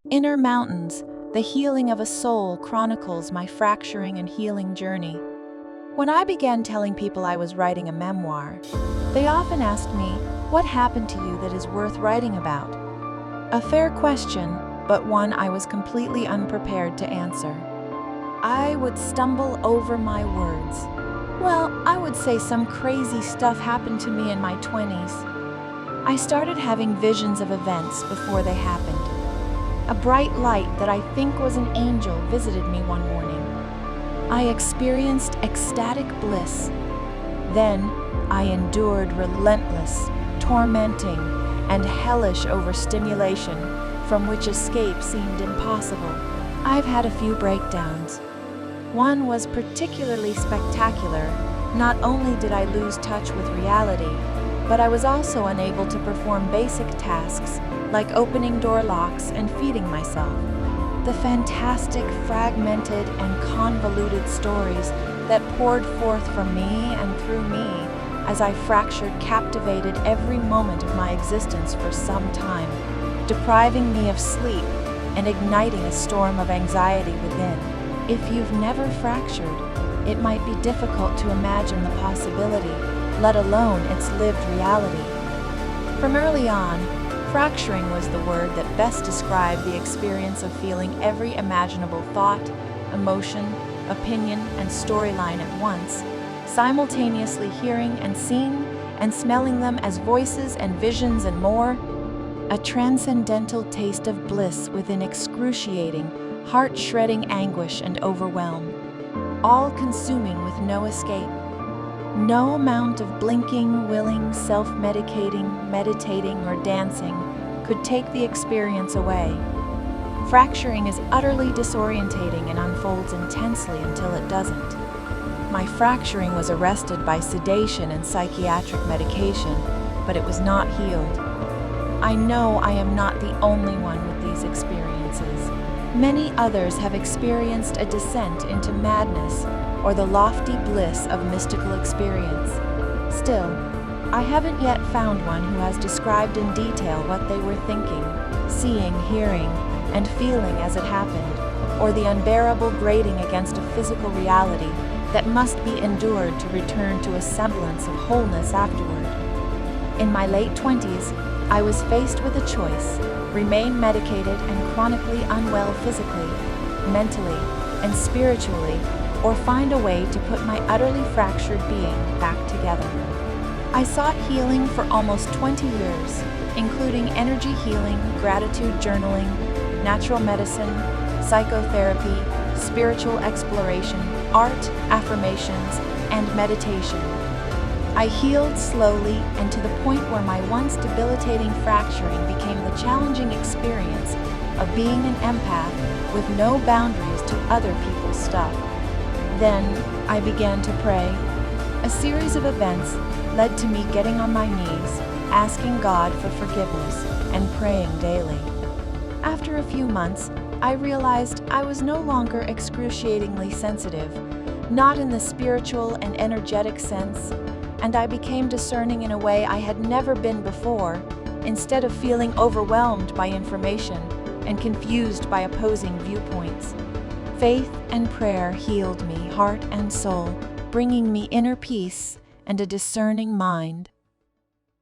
Inner Mountains, The Healing of a Soul chronicles my fracturing and healing journey. When I began telling people I was writing a memoir, they often asked me, "What happened to you that is worth writing about?" A fair question, but one I was completely unprepared to answer. I would stumble over my words. Well, I would say some crazy stuff happened to me in my 20s. I started having visions of events before they happened. A bright light that I think was an angel visited me one morning. I experienced ecstatic bliss. Then I endured relentless, tormenting, and hellish overstimulation from which escape seemed impossible. I've had a few breakdowns. One was particularly spectacular. Not only did I lose touch with reality, but I was also unable to perform basic tasks like opening door locks and feeding myself. The fantastic, fragmented, and convoluted stories that poured forth from me and through me as I fractured captivated every moment of my existence for some time, depriving me of sleep and igniting a storm of anxiety within. If you've never fractured, it might be difficult to imagine the possibility, let alone its lived reality. From early on, fracturing was the word that best described the experience of feeling every imaginable thought, emotion, opinion, and storyline at once, simultaneously hearing and seeing and smelling them as voices and visions and more. A transcendental taste of bliss within excruciating, heart-shredding anguish and overwhelm, all-consuming with no escape. No amount of blinking, willing, self-medicating, meditating, or dancing could take the experience away. Fracturing is utterly disorientating and unfolds intensely until it doesn't. My fracturing was arrested by sedation and psychiatric medication, but it was not healed. I know I am not the only one with these experiences. Many others have experienced a descent into madness or the lofty bliss of mystical experience. Still, I haven't yet found one who has described in detail what they were thinking, seeing, hearing, and feeling as it happened, or the unbearable grating against a physical reality that must be endured to return to a semblance of wholeness afterward. In my late 20s, I was faced with a choice: remain medicated and chronically unwell physically, mentally, and spiritually, or find a way to put my utterly fractured being back together. I sought healing for almost 20 years, including energy healing, gratitude journaling, natural medicine, psychotherapy, spiritual exploration, art, affirmations, and meditation. I healed slowly and to the point where my once debilitating fracturing became the challenging experience of being an empath with no boundaries to other people's stuff. Then I began to pray. A series of events led to me getting on my knees, asking God for forgiveness, and praying daily. After a few months, I realized I was no longer excruciatingly sensitive, not in the spiritual and energetic sense, and I became discerning in a way I had never been before, instead of feeling overwhelmed by information and confused by opposing viewpoints. Faith and prayer healed me, heart and soul, bringing me inner peace and a discerning mind.